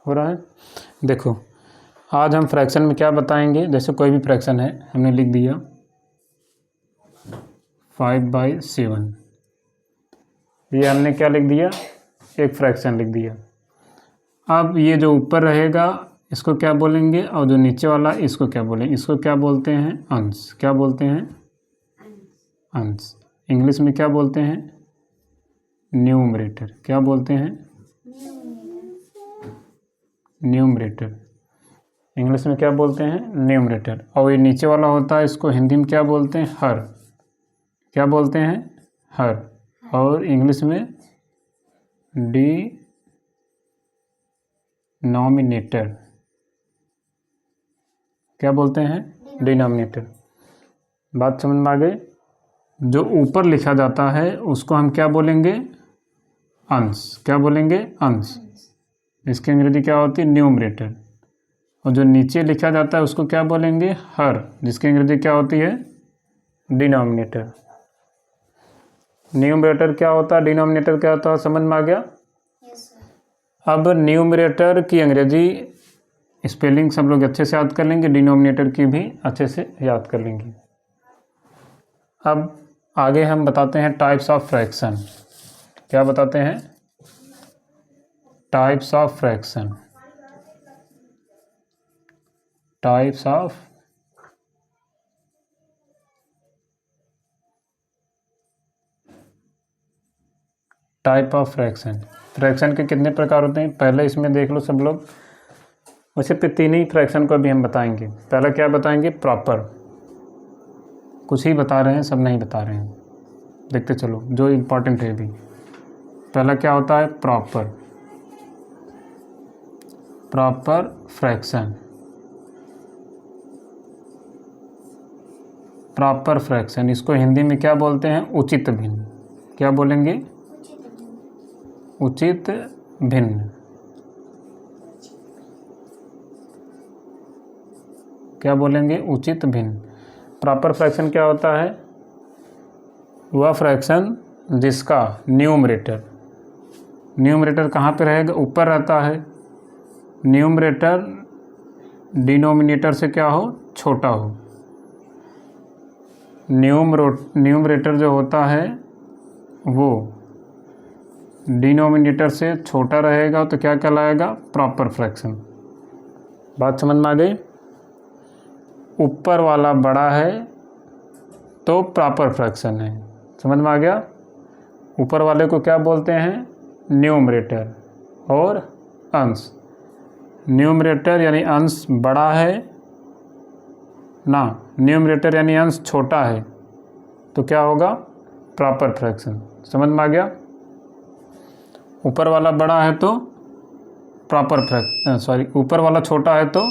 हो रहा है। देखो आज हम फ्रैक्शन में क्या बताएंगे, जैसे कोई भी फ्रैक्शन है, हमने लिख दिया 5/7, ये हमने क्या लिख दिया, एक फ्रैक्शन लिख दिया। अब ये जो ऊपर रहेगा इसको क्या बोलेंगे, और जो नीचे वाला इसको क्या बोलेंगे, इसको क्या बोलते हैं, अंश। क्या बोलते हैं, अंश। इंग्लिश में क्या बोलते हैं, न्यूमरेटर। क्या बोलते हैं, न्यूमरेटर। इंग्लिश में क्या बोलते हैं, न्यूमरेटर। और ये नीचे वाला होता है, इसको हिंदी में क्या बोलते हैं, हर। क्या बोलते हैं, हर। और इंग्लिश में डिनोमिनेटर। क्या बोलते हैं, डिनोमिनेटर। बात समझ में आ गई। जो ऊपर लिखा जाता है उसको हम क्या बोलेंगे, अंश। क्या बोलेंगे, अंश। इसकी अंग्रेजी क्या होती है, न्यूमरेटर। और जो नीचे लिखा जाता है उसको क्या बोलेंगे, हर, जिसकी अंग्रेजी क्या होती है, डिनोमिनेटर। न्यूमरेटर क्या होता है, डिनोमिनेटर क्या होता है, समझ में आ गया। अब न्यूमरेटर की अंग्रेजी स्पेलिंग सब लोग अच्छे से याद कर लेंगे, डिनोमिनेटर की भी अच्छे से याद कर लेंगे। अब आगे हम बताते हैं टाइप्स ऑफ फ्रैक्शन। क्या बताते हैं, types of fraction. Types of type of fraction. Fraction के कितने प्रकार होते हैं, पहले इसमें देख लो सब लोग। वैसे पे तीन ही फ्रैक्शन को अभी हम बताएंगे। पहला क्या बताएंगे, प्रॉपर। कुछ ही बता रहे हैं, सब नहीं बता रहे हैं, देखते चलो जो इम्पोर्टेंट है अभी। पहला क्या होता है, proper. Proper fraction. Proper fraction, इसको हिंदी में क्या बोलते हैं, उचित भिन्न। क्या बोलेंगे, उचित भिन्न। क्या बोलेंगे, उचित भिन्न। प्रॉपर फ्रैक्शन क्या होता है, वह फ्रैक्शन जिसका न्यूमरेटर, न्यूमरेटर कहाँ पे रहेगा, ऊपर रहता है। न्यूमरेटर डिनोमिनेटर से क्या हो, छोटा हो। न्यूमरेटर जो होता है वो डिनोमिनेटर से छोटा रहेगा तो क्या कहलाएगा, प्रॉपर फ्रैक्शन। बात समझ में आ गई। ऊपर वाला बड़ा है तो प्रॉपर फ्रैक्शन है, समझ में आ गया। ऊपर वाले को क्या बोलते हैं, न्यूमरेटर। और अंश, न्यूमरेटर यानी अंश बड़ा है ना, न्यूमरेटर यानी अंश छोटा है तो क्या होगा, प्रॉपर फ्रैक्शन। समझ में आ गया। ऊपर वाला बड़ा है तो ऊपर वाला छोटा है तो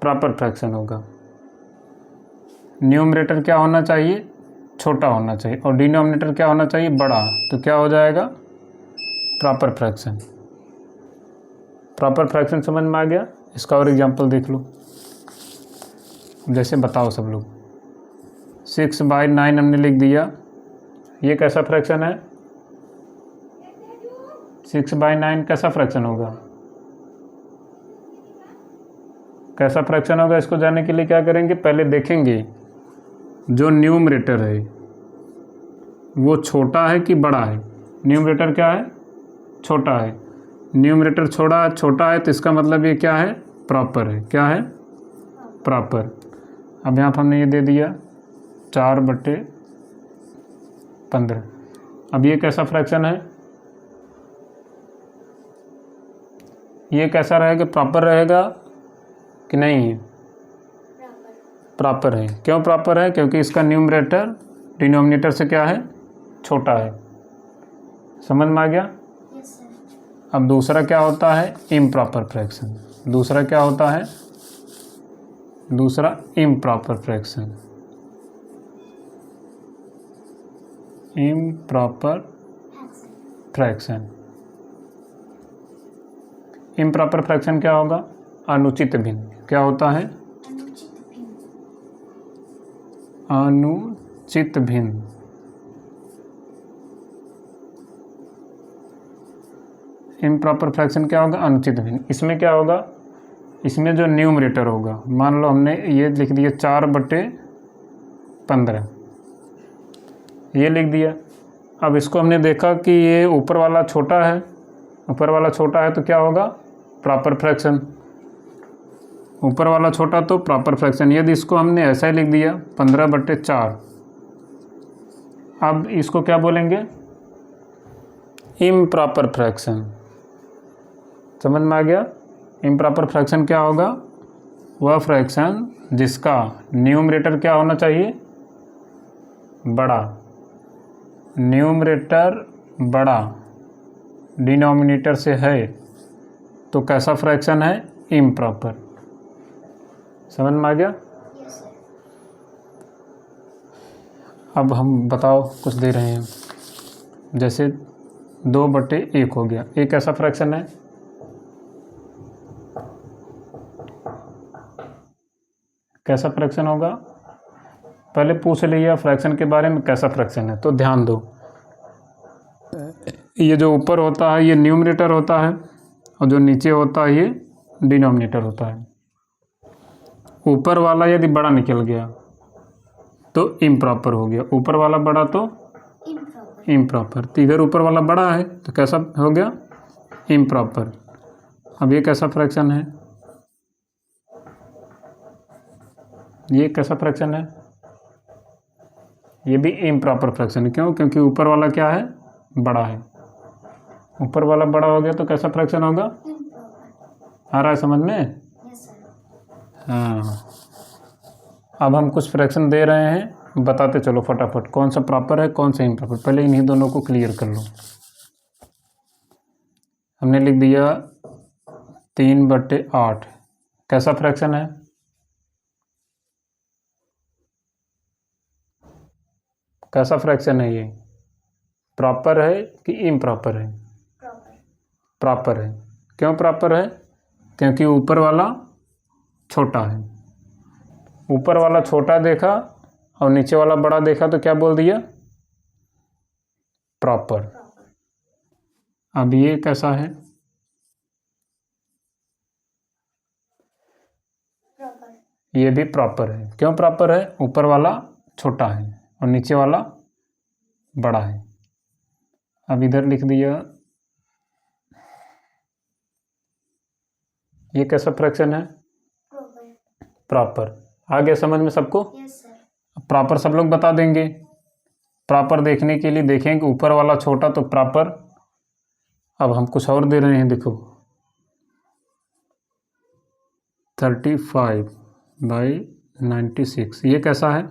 प्रॉपर फ्रैक्शन होगा। न्यूमरेटर क्या होना चाहिए, छोटा होना चाहिए, और डिनोमिनेटर क्या होना चाहिए, बड़ा, तो क्या हो जाएगा, प्रॉपर फ्रैक्शन। प्रॉपर फ्रैक्शन समझ में आ गया। इसका और एग्जांपल देख लो, जैसे बताओ सब लोग। 6/9 हमने लिख दिया, ये कैसा फ्रैक्शन है, 6/9 कैसा फ्रैक्शन होगा, कैसा फ्रैक्शन होगा। इसको जानने के लिए क्या करेंगे, पहले देखेंगे जो न्यूमरेटर है वो छोटा है कि बड़ा है। न्यूमरेटर क्या है, छोटा है। न्यूमरेटर छोटा है तो इसका मतलब ये क्या है, प्रॉपर है। क्या है, प्रॉपर। अब यहाँ पर हमने ये दे दिया 4/15। अब ये कैसा फ्रैक्शन है, ये कैसा रहेगा, प्रॉपर रहेगा कि नहीं है, प्रॉपर है। क्यों प्रॉपर है, क्योंकि इसका न्यूमरेटर डिनोमिनेटर से क्या है, छोटा है। समझ में आ गया। अब दूसरा क्या होता है, इम्प्रॉपर फ्रैक्शन। दूसरा क्या होता है, दूसरा improper fraction. Improper fraction. Improper fraction क्या होगा, अनुचित भिन्न। क्या होता है, अनुचित भिन्न। इम्प्रॉपर फ्रैक्शन क्या होगा, अनुचित भिन्न। इसमें क्या होगा, इसमें जो न्यूमरेटर होगा, मान लो हमने ये लिख दिया 4/15, ये लिख दिया। अब इसको हमने देखा कि ये ऊपर वाला छोटा है, ऊपर वाला छोटा है तो क्या होगा, प्रॉपर फ्रैक्शन। ऊपर वाला छोटा तो प्रॉपर फ्रैक्शन। यदि इसको हमने ऐसा ही लिख दिया 15/4, अब इसको क्या बोलेंगे, इम्प्रॉपर फ्रैक्शन। समझ में आ गया। इम्प्रॉपर फ्रैक्शन क्या होगा, वह फ्रैक्शन जिसका न्यूमरेटर क्या होना चाहिए, बड़ा, न्यूमरेटर बड़ा डिनोमिनेटर से है, तो कैसा फ्रैक्शन है, इम्प्रॉपर। समझ में आ गया। अब हम बताओ कुछ दे रहे हैं, जैसे 2/1 हो गया, एक कैसा फ्रैक्शन है, कैसा फ्रैक्शन होगा। पहले पूछ लिया फ्रैक्शन के बारे में, कैसा फ्रैक्शन है, तो ध्यान दो, ये जो ऊपर होता है ये न्यूमरेटर होता है, और जो नीचे होता है ये डिनोमिनेटर होता है। ऊपर वाला यदि बड़ा निकल गया तो इम्प्रॉपर हो गया, ऊपर वाला बड़ा तो इम्प्रॉपर। तो इधर ऊपर वाला बड़ा है तो कैसा हो गया, इम्प्रॉपर। अब ये कैसा फ्रैक्शन है, ये कैसा फ्रैक्शन है, ये भी इम्प्रॉपर फ्रैक्शन है। क्यों, क्योंकि ऊपर वाला क्या है, बड़ा है। ऊपर वाला बड़ा हो गया तो कैसा फ्रैक्शन होगा, आ रहा है समझ में। हाँ, अब हम कुछ फ्रैक्शन दे रहे हैं, बताते चलो फटाफट कौन सा प्रॉपर है कौन सा इम्प्रॉपर। पहले इन्हीं दोनों को क्लियर कर लो। हमने लिख दिया 3/8, कैसा फ्रैक्शन है, कैसा फ्रैक्शन है, ये प्रॉपर है कि इम्प्रॉपर है, प्रॉपर है। क्यों प्रॉपर है, क्योंकि ऊपर वाला छोटा है। ऊपर वाला छोटा देखा और नीचे वाला बड़ा देखा तो क्या बोल दिया, प्रॉपर। अब ये कैसा है, ये भी प्रॉपर है। क्यों प्रॉपर है, ऊपर वाला छोटा है और नीचे वाला बड़ा है। अब इधर लिख दिया, ये कैसा फ्रैक्शन है, प्रॉपर। आ गया समझ में सबको। प्रॉपर सब लोग बता देंगे। प्रॉपर देखने के लिए देखेंगे, ऊपर वाला छोटा तो प्रॉपर। अब हम कुछ और दे रहे हैं, देखो 35/96, ये कैसा है,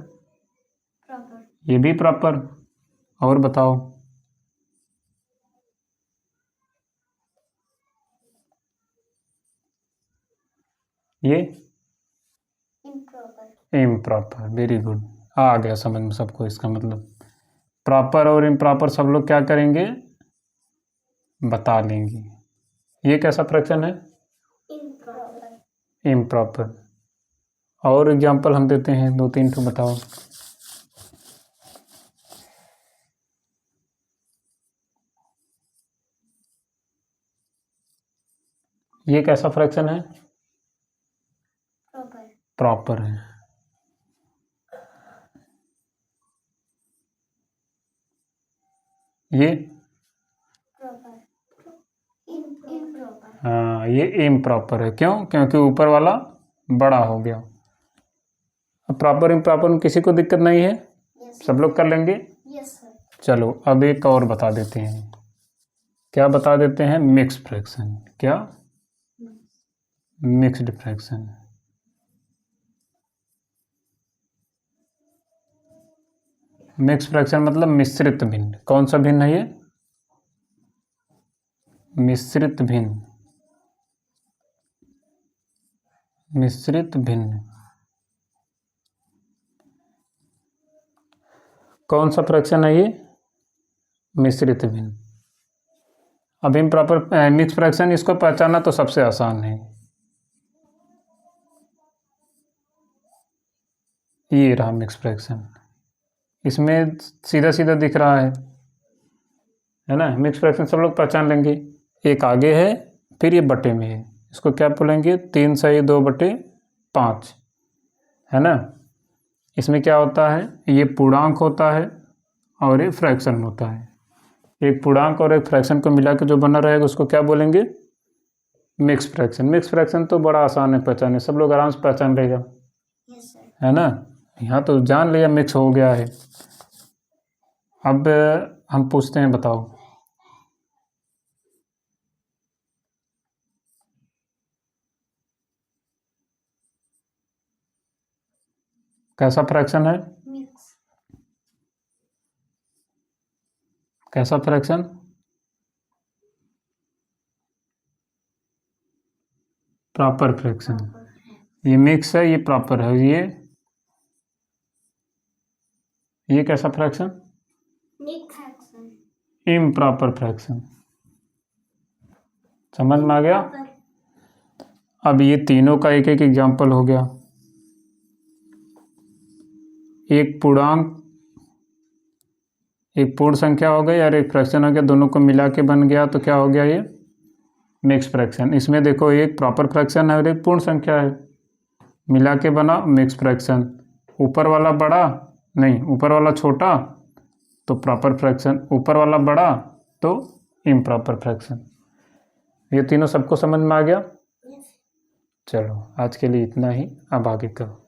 ये भी प्रॉपर। और बताओ, ये इम्प्रॉपर। वेरी गुड, आ गया समझ में सबको। इसका मतलब प्रॉपर और इम्प्रॉपर सब लोग क्या करेंगे, बता लेंगे। ये कैसा फ्रैक्शन है, इम्प्रॉपर। और एग्जांपल हम देते हैं 2-3 तो बताओ। ये कैसा फ्रैक्शन है, प्रॉपर है। ये हाँ, ये इम्प्रॉपर है। क्यों, क्योंकि ऊपर वाला बड़ा हो गया। अब प्रॉपर इम्प्रॉपर में किसी को दिक्कत नहीं है, सब लोग कर लेंगे। चलो अब एक और बता देते हैं। क्या बता देते हैं, मिक्स फ्रैक्शन। क्या, मिक्स्ड फ्रैक्शन। मिक्स फ्रैक्शन मतलब मिश्रित भिन्न। कौन सा भिन्न है ये, मिश्रित भिन्न, मिश्रित भिन्न। कौन सा फ्रैक्शन है ये, मिश्रित भिन्न। अब इम्प्रॉपर मिक्स फ्रैक्शन, इसको पहचानना तो सबसे आसान है। ये रहा मिक्स फ्रैक्शन, इसमें सीधा सीधा दिख रहा है ना। मिक्स फ्रैक्शन सब लोग पहचान लेंगे। एक आगे है, फिर ये बटे में है, इसको क्या बोलेंगे 3 सही 2/5, है ना। इसमें क्या होता है, ये पूर्णांक होता है और ये फ्रैक्शन होता है। एक पूर्णांक और एक फ्रैक्शन को मिला के जो बना रहेगा उसको क्या बोलेंगे, मिक्स फ्रैक्शन। मिक्स फ्रैक्शन तो बड़ा आसान है पहचाने, सब लोग आराम से पहचान लेगा, है ना। यहाँ तो जान लिया मिक्स हो गया है। अब हम पूछते हैं, बताओ कैसा फ्रैक्शन है, कैसा फ्रैक्शन, प्रॉपर फ्रैक्शन। ये मिक्स है, ये प्रॉपर है, ये कैसा फ्रैक्शन, इम्प्रॉपर फ्रैक्शन। समझ में आ गया। अब ये तीनों का एक एक एग्जाम्पल हो गया। एक पूर्णांक, एक पूर्ण संख्या हो गई और एक फ्रैक्शन हो गया, दोनों को मिला के बन गया तो क्या हो गया, ये मिक्स फ्रैक्शन। इसमें देखो एक प्रॉपर फ्रैक्शन है और एक पूर्ण संख्या है, मिला के बना मिक्स फ्रैक्शन। ऊपर वाला बड़ा, नहीं ऊपर वाला छोटा तो प्रॉपर फ्रैक्शन, ऊपर वाला बड़ा तो इम्प्रॉपर फ्रैक्शन। ये तीनों सबको समझ में आ गया। चलो आज के लिए इतना ही, अब आगे करो।